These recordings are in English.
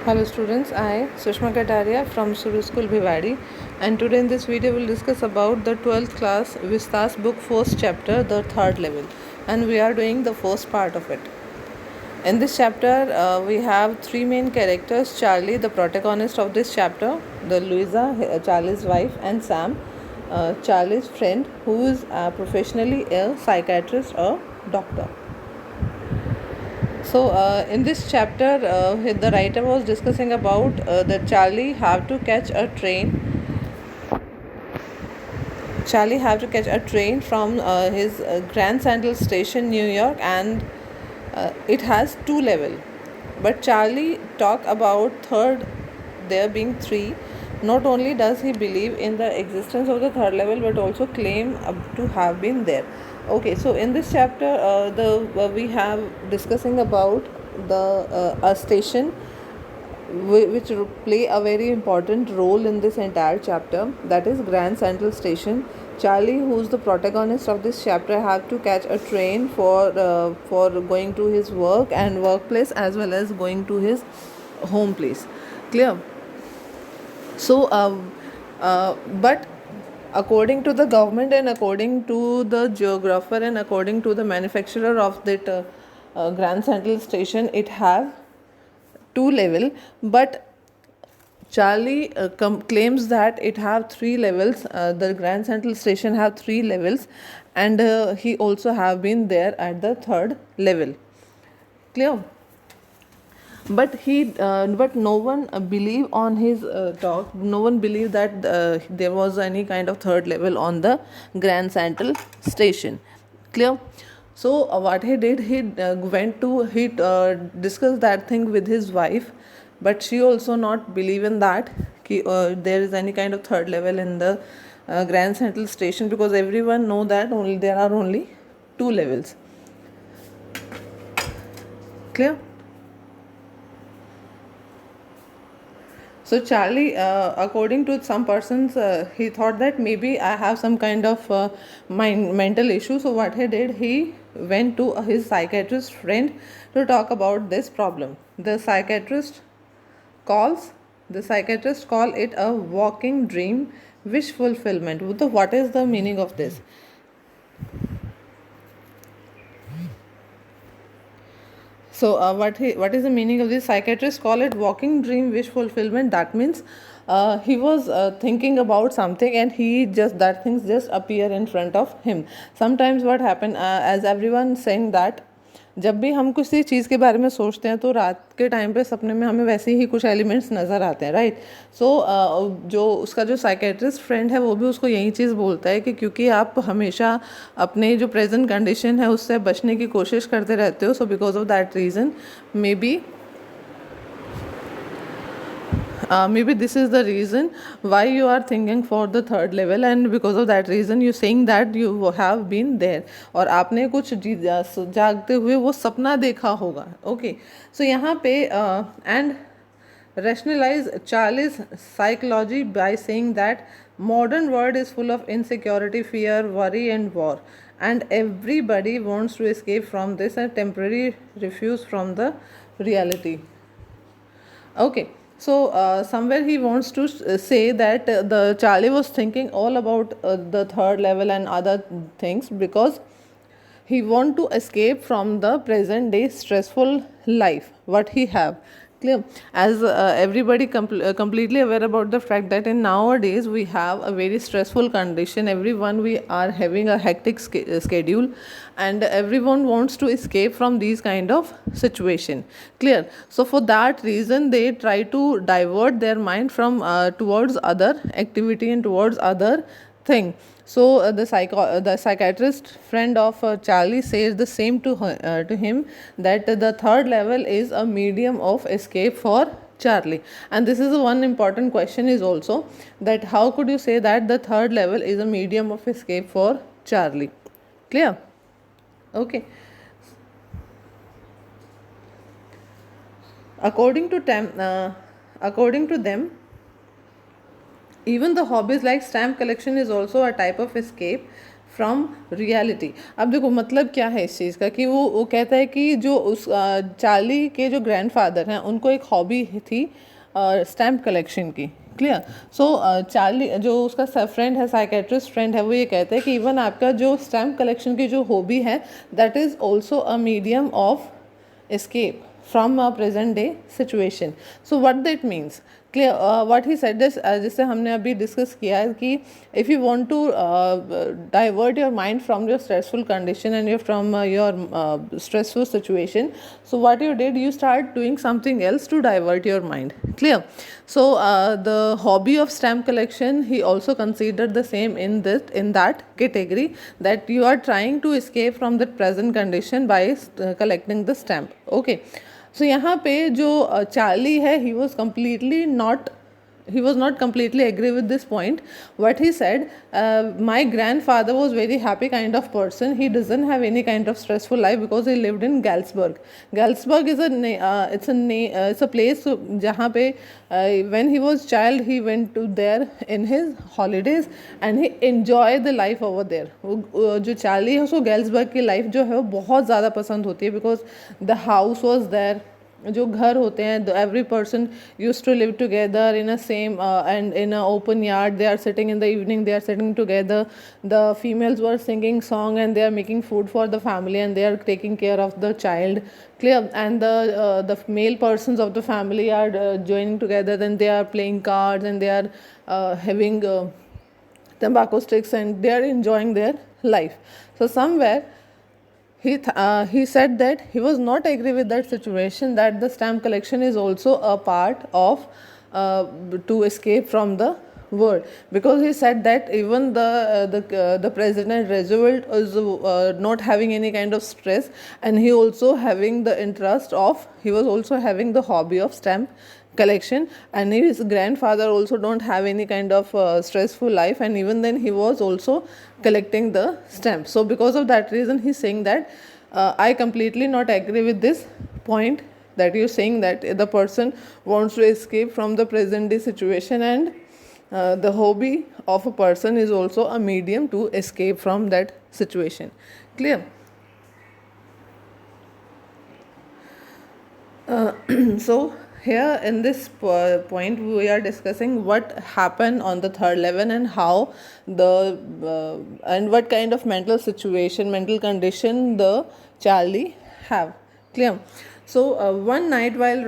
Hello students, I Sushma Kataria from Suru School Bhiwadi, and today in this video we'll discuss about the 12th class Vistas book first chapter, the third level, and we are doing the first part of it. In this chapter we have three main characters: Charlie, the protagonist of this chapter, the Louisa, Charlie's wife, and Sam, Charlie's friend, who is professionally a psychiatrist or doctor. So in this chapter, the writer was discussing about that Charlie have to catch a train. Charlie have to catch a train from his Grand Central Station, New York, and it has two level. But Charlie talk about third, there being three. Not only does he believe in the existence of the third level, but also claim to have been there. Okay, so in this chapter, we have discussing about the a station which play a very important role in this entire chapter, that is Grand Central Station. Charlie, who's the protagonist of this chapter, have to catch a train for going to his work and workplace, as well as going to his home place. Clear? So but according to the government and according to the geographer and according to the manufacturer of that Grand Central Station, it have two level, but Charlie claims that it have three levels. The Grand Central Station have three levels, and he also have been there at the third level. Clear? But no one believe on his talk. No one believe that there was any kind of third level on the Grand Central Station. Clear? So what he did, he discussed that thing with his wife, but she also not believe in that there is any kind of third level in the Grand Central Station, because everyone know that only there are only two levels. Clear? So Charlie, according to some persons, he thought that maybe I have some kind of mental issue. So what he did, he went to his psychiatrist friend to talk about this problem. Calls the psychiatrist call it a walking dream wish fulfillment. What is the meaning of this? So what is the meaning of this? Psychiatrists call it walking dream wish fulfillment. That means he was thinking about something, and he just that things just appear in front of him. Sometimes what happen, as everyone saying that जब भी हम किसी चीज़ के बारे में सोचते हैं तो रात के टाइम पे सपने में हमें वैसे ही कुछ एलिमेंट्स नज़र आते हैं, राइट? सो जो उसका जो साइकेट्रिस्ट फ्रेंड है वो भी उसको यही चीज़ बोलता है कि क्योंकि आप हमेशा अपने जो प्रेजेंट कंडीशन है उससे बचने की कोशिश करते रहते हो, so because of that reason maybe this is the reason why you are thinking for the third level, and because of that reason you saying that you have been there, और आपने कुछ जागते हुए वो सपना देखा होगा. Okay, so यहाँ पे and rationalize Charlie's psychology by saying that modern world is full of insecurity, fear, worry, and war, and everybody wants to escape from this and temporary refuse from the reality. Okay, so somewhere he wants to say that the Charlie was thinking all about the third level and other things, because he want to escape from the present day stressful life what he have. Clear? As everybody completely aware about the fact that in nowadays we have a very stressful condition. Everyone, we are having a hectic schedule, and everyone wants to escape from these kind of situation. Clear? So for that reason they try to divert their mind from towards other activity and towards other thing. So the psychiatrist friend of Charlie says the same to him, that the third level is a medium of escape for Charlie. And this is one important question is also that how could you say that the third level is a medium of escape for Charlie? Clear? Okay. According to them, even the hobbies like stamp collection is also a type of escape from reality. अब देखो मतलब क्या है इस चीज़ का कि वो कहता है कि जो उस चार्ली के जो ग्रैंडफादर हैं उनको एक हॉबी थी स्टैम्प कलेक्शन की। क्लियर। सो चार्ली जो उसका फ्रेंड है, साइकेट्रिस्ट फ्रेंड है, वो ये कहते हैं कि इवन आपका जो स्टैम्प कलेक्शन की जो हॉबी है that is also a medium of escape from a present day situation. So what that means, clear, what he said is जैसे हमने अभी डिस्कस किया है कि if you want to divert your mind from your stressful condition and from your stressful situation, so what you did, you start doing something else to divert your mind. Clear. So the hobby of stamp collection, he also considered the same in that category, that you are trying to escape from the present condition by collecting the stamp. Okay. So यहाँ पे जो Charlie है, he was not completely agree with this point. What he said, my grandfather was very happy kind of person. He doesn't have any kind of stressful life because he lived in Galsburg. Galsburg is it's a place जहाँ पे when he was child he went to there in his holidays and he enjoyed the life over there. जो Charlie है उसको गैल्सबर्ग की life जो है वो बहुत ज़्यादा पसंद होती है because the house was there, जो घर होते हैं, every person use to live together in a same and in a open yard. They are sitting in the evening, they are sitting together, the females were singing song and they are making food for the family and they are taking care of the child. Clear. And the male persons of the family are joining together, then they are playing cards and they are having tobacco sticks and they are enjoying their life. So somewhere he said that he was not agree with that situation, that the stamp collection is also a part of to escape from the world, because he said that even the president Roosevelt is not having any kind of stress, and he also having the interest of, he was also having the hobby of stamp collection, and his grandfather also don't have any kind of stressful life, and even then he was also collecting the stamps. So because of that reason he's saying that I completely not agree with this point, that you're saying that the person wants to escape from the present day situation, and the hobby of a person is also a medium to escape from that situation. Clear. So here in this point we are discussing what happened on the third level and how the and what kind of mental condition the Charlie have. Clear. So one night while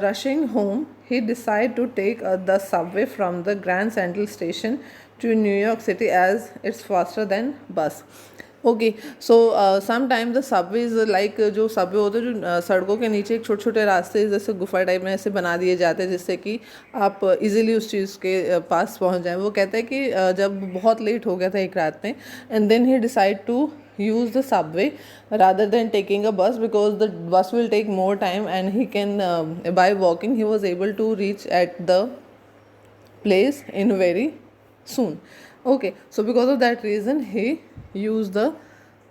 rushing home, he decided to take the subway from the Grand Central Station to New York City, as it's faster than bus. Okay. So sometime the Subway is like, जो Subway होते हैं जो सड़कों के नीचे एक छोटे छोटे रास्ते जैसे गुफा टाइप में ऐसे बना दिए जाते हैं जिससे कि आप इजीली उस चीज़ के पास पहुंच जाएं. वो कहते हैं कि जब बहुत लेट हो गया था एक रात में, and then he decide to use the subway rather than taking a bus, because the bus will take more time, and he can by walking he was able to reach at the place in very soon. Okay. So because of that reason he used the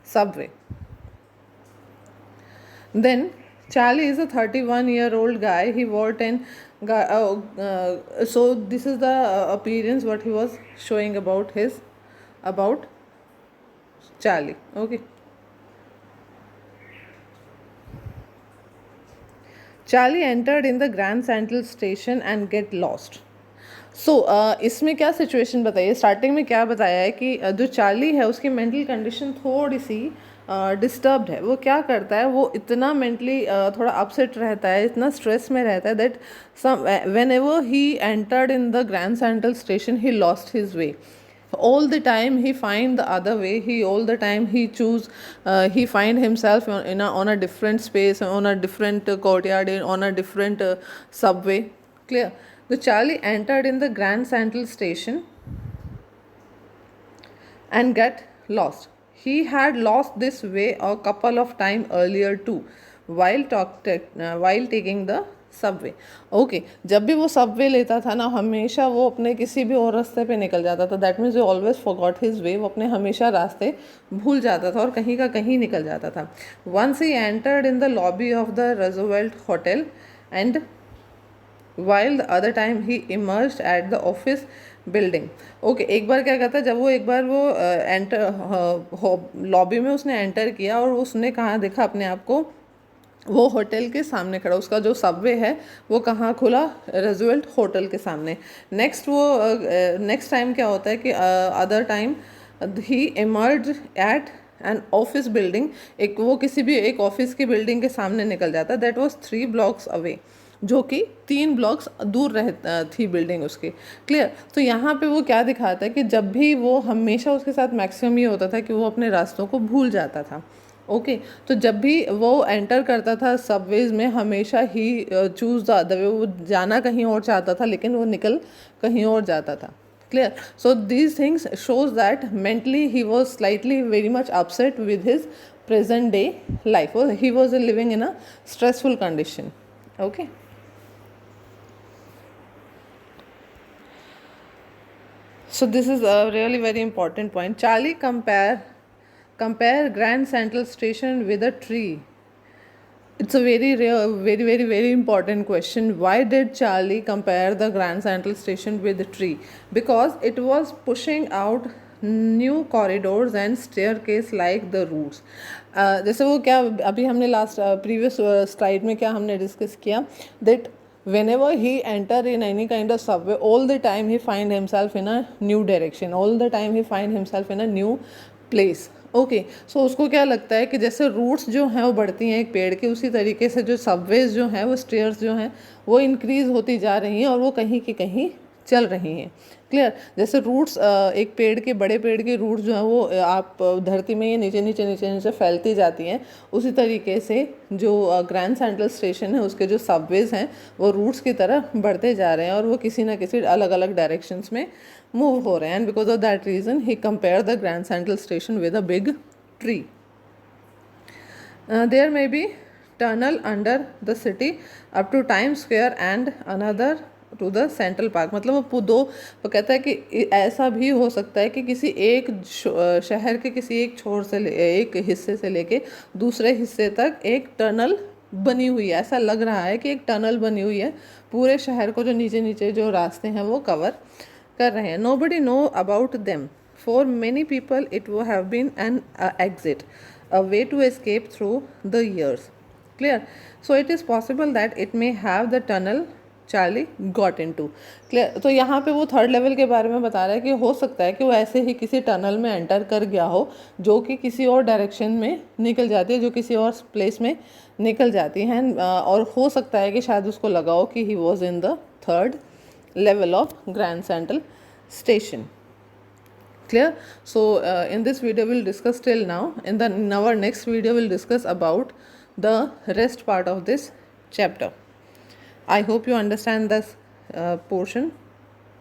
subway. Then Charlie is a 31-year-old guy. He wore 10 so this is the appearance what he was showing about Charlie. Okay. Charlie entered in the Grand Central Station and get lost. सो इसमें क्या situation बताइए. Starting में क्या बताया है कि जो Charlie है उसकी मेंटल कंडीशन थोड़ी सी डिस्टर्ब्ड है. वो क्या करता है, वो इतना मेंटली थोड़ा अपसेट रहता है, इतना स्ट्रेस में रहता है that when ever he entered in the Grand Central station he lost his way. All the time he find the other way, all the time he choose, he find himself on a different space, on a different courtyard, on a different subway. Clear. The Charlie entered in the Grand Central Station and get lost. He had lost this way a couple of times earlier too, while taking the Subway. Okay. जब भी वो Subway लेता था ना, हमेशा वो अपने किसी भी और रास्ते पे निकल जाता था. That means always forgot his way. वो अपने हमेशा रास्ते भूल जाता था और कहीं का कहीं निकल जाता था. Once he entered in the lobby of the Roosevelt hotel, and while the other time he emerged at the office building. Okay, एक बार क्या कहता है, जब वो एक बार वो एंटर लॉबी में उसने एंटर किया और उसने कहाँ देखा अपने आप को, वो होटल के सामने खड़ा, उसका जो सबवे है वो कहाँ खुला, रेजवेल्ट होटल के सामने। नेक्स्ट टाइम क्या होता है कि other time he emerge at an office building, एक वो किसी भी एक ऑफिस की बिल्डिंग के सामने निकल जाता है। दैट वॉज 3 blocks अवे, जो कि 3 ब्लॉक्स दूर थी बिल्डिंग उसकी। क्लियर। तो यहाँ पे वो क्या दिखाता है कि जब भी वो, हमेशा उसके साथ मैक्सिमम ये होता था कि वो अपने रास्तों को भूल जाता था। ओके, तो जब भी वो एंटर करता था सबवेज में, हमेशा ही चूज द अदर वे, वो जाना कहीं और चाहता था लेकिन वो निकल कहीं और जाता था। Clear. So these things shows that mentally he was slightly very much upset with his present day life. He was living in a stressful condition. Okay. So this is a really very important point. Charlie compare Grand Central Station with a tree. It's a very important question. Why did Charlie compare the Grand Central Station with the tree? Because it was pushing out new corridors and staircase like the roots. जैसे वो क्या, अभी हमने last previous slide में क्या हमने discuss किया, that whenever he enter in any kind of subway, all the time he find himself in a new direction, all the time he find himself in a new place. Okay, so उसको क्या लगता है कि जैसे roots जो हैं वो बढ़ती हैं एक पेड़ की, उसी तरीके से जो सबवेज जो हैं, वो स्टेयर्स जो हैं वो इंक्रीज़ होती जा रही हैं और वो कहीं की कहीं चल रही हैं। क्लियर। जैसे रूट्स एक पेड़ के, बड़े पेड़ के रूट्स जो हैं वो आप धरती में ये नीचे नीचे नीचे नीचे फैलती जाती हैं, उसी तरीके से जो ग्रैंड सेंट्रल स्टेशन है उसके जो सबवेज हैं वो रूट्स की तरह बढ़ते जा रहे हैं और वो किसी ना किसी अलग अलग डायरेक्शंस में मूव हो रहे हैं। And because of that reason he compare the Grand Central Station with a big tree. There may be tunnel under the city up to Time Square and another to the Central Park. मतलब वो कहता है कि ऐसा भी हो सकता है कि किसी एक शहर के किसी एक छोर से एक हिस्से से लेके दूसरे हिस्से तक एक टनल बनी हुई है। ऐसा लग रहा है कि एक टनल बनी हुई है पूरे शहर को, जो नीचे नीचे जो रास्ते हैं वो कवर कर रहे हैं। Nobody know about them, for many people it would have been an exit, a way to escape through the years. Clear. So it is possible that it may have the tunnel Charlie got into. Clear. तो यहाँ पे वो third level के बारे में बता रहा है कि हो सकता है कि वो ऐसे ही किसी टनल में एंटर कर गया हो जो कि किसी और डायरेक्शन में निकल जाती है, जो किसी और प्लेस में निकल जाती हैं, और हो सकता है कि शायद उसको लगा हो कि he was in the third level of Grand Central Station. Clear. So in this video we'll discuss till now. In our next video we'll discuss about the rest part of this chapter. I hope you understand this portion.